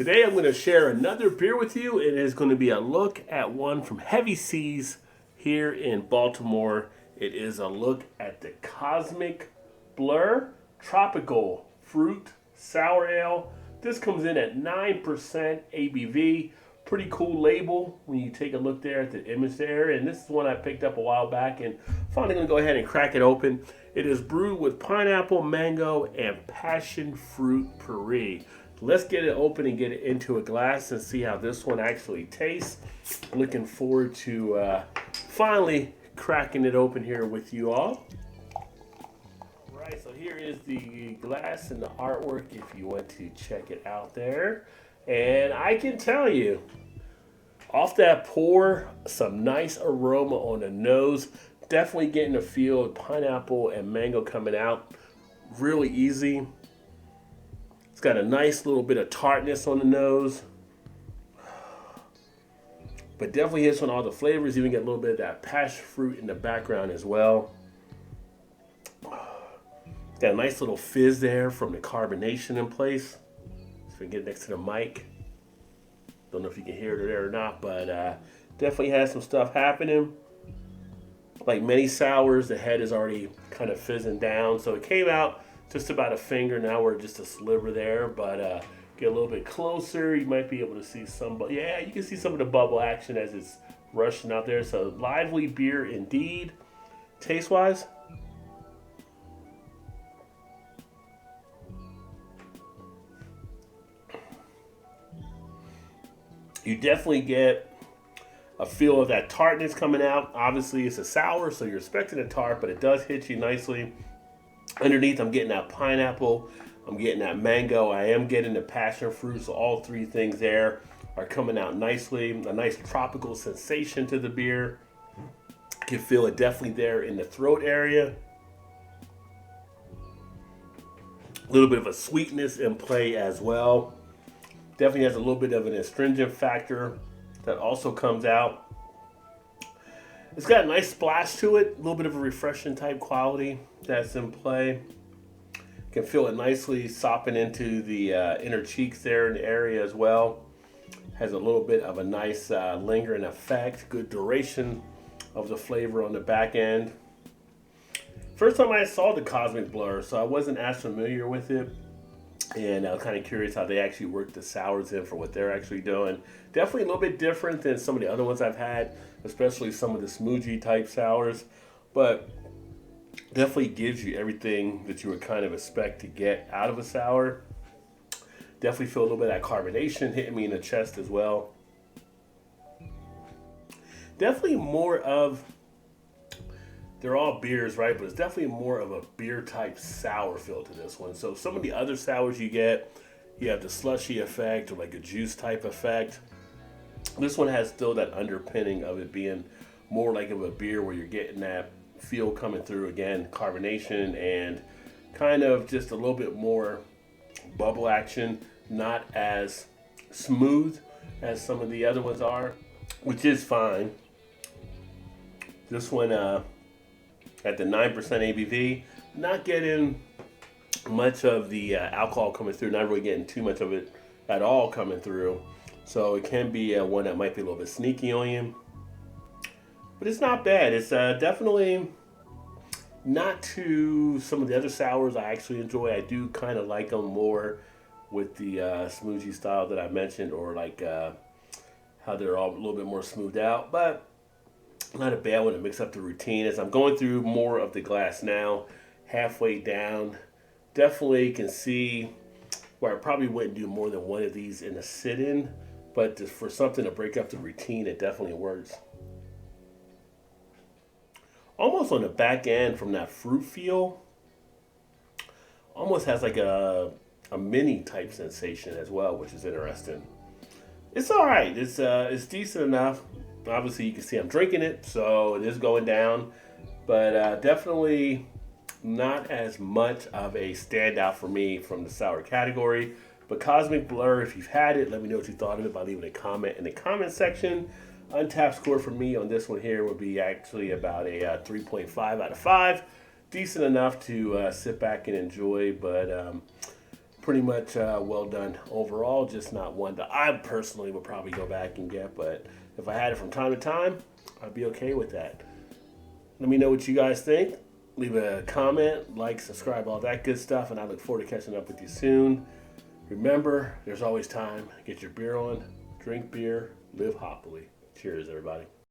Today I'm going to share another beer with you. It is going to be a look at one from Heavy Seas here in Baltimore. It is a look at the Cosmic Blur Tropical Fruit Sour Ale. This comes in at 9% ABV. Pretty cool label when you take a look there at the image there. And this is one I picked up a while back and finally going to go ahead and crack it open. It is brewed with pineapple, mango, and passion fruit puree. Let's get it open and get it into a glass and see how this one actually tastes. Looking forward to finally cracking it open here with you all. Right, so here is the glass and the artwork if you want to check it out there. And I can tell you, off that pour, some nice aroma on the nose. Definitely getting the feel of pineapple and mango coming out really easy. It's got a nice little bit of tartness on the nose, but definitely hits on all the flavors. You even get a little bit of that passion fruit in the background as well. It's got a nice little fizz there from the carbonation in place. So we can get next to the mic. Don't know if you can hear it there or not, but definitely has some stuff happening. Like many sours, the head is already kind of fizzing down. So it came out just about a finger. Now we're just a sliver there, but get a little bit closer. You might be able to see some, yeah, you can see some of the bubble action as it's rushing out there. So lively beer indeed. Taste-wise, you definitely get a feel of that tartness coming out. Obviously, it's a sour, so you're expecting a tart, but it does hit you nicely. Underneath, I'm getting that pineapple. I'm getting that mango. I am getting the passion fruit. So all three things there are coming out nicely. A nice tropical sensation to the beer. You can feel it definitely there in the throat area. A little bit of a sweetness in play as well. Definitely has a little bit of an astringent factor that also comes out. It's got a nice splash to it, a little bit of a refreshing type quality that's in play. You can feel it nicely sopping into the inner cheeks there in the area as well. Has a little bit of a nice lingering effect, good duration of the flavor on the back end. First time I saw the Cosmic Blur, so I wasn't as familiar with it. And I was kind of curious how they actually work the sours in for what they're actually doing. Definitely a little bit different than some of the other ones I've had, especially some of the smoothie type sours. But definitely gives you everything that you would kind of expect to get out of a sour. Definitely feel a little bit of that carbonation hitting me in the chest as well. Definitely more of, they're all beers, right? But it's definitely more of a beer type sour feel to this one. So some of the other sours you get, you have the slushy effect or like a juice type effect. This one has still that underpinning of it being more like of a beer where you're getting that feel coming through again, carbonation and kind of just a little bit more bubble action, not as smooth as some of the other ones are, which is fine. This one, at the 9% ABV, not getting much of the alcohol coming through, not really getting too much of it at all coming through. So it can be one that might be a little bit sneaky on you. But it's not bad. It's definitely not to some of the other sours I actually enjoy. I do kind of like them more with the smoothie style that I mentioned, or like how they're all a little bit more smoothed out. But not a bad one to mix up the routine. As I'm going through more of the glass now, halfway down, definitely can see where I probably wouldn't do more than one of these in a sit-in, but for something to break up the routine, it definitely works. Almost on the back end from that fruit feel, almost has like a mini type sensation as well, which is interesting. It's all right. It's decent enough. Obviously, you can see I'm drinking it, so it is going down. But definitely not as much of a standout for me from the sour category. But Cosmic Blur, if you've had it, let me know what you thought of it by leaving a comment in the comment section. Untapped score for me on this one here would be actually about a 3.5 out of 5. Decent enough to sit back and enjoy, but pretty much well done overall. Just not one that I personally would probably go back and get, but if I had it from time to time, I'd be okay with that. Let me know what you guys think. Leave a comment, like, subscribe, all that good stuff, and I look forward to catching up with you soon. Remember, there's always time. Get your beer on, drink beer, live hoppily. Cheers, everybody.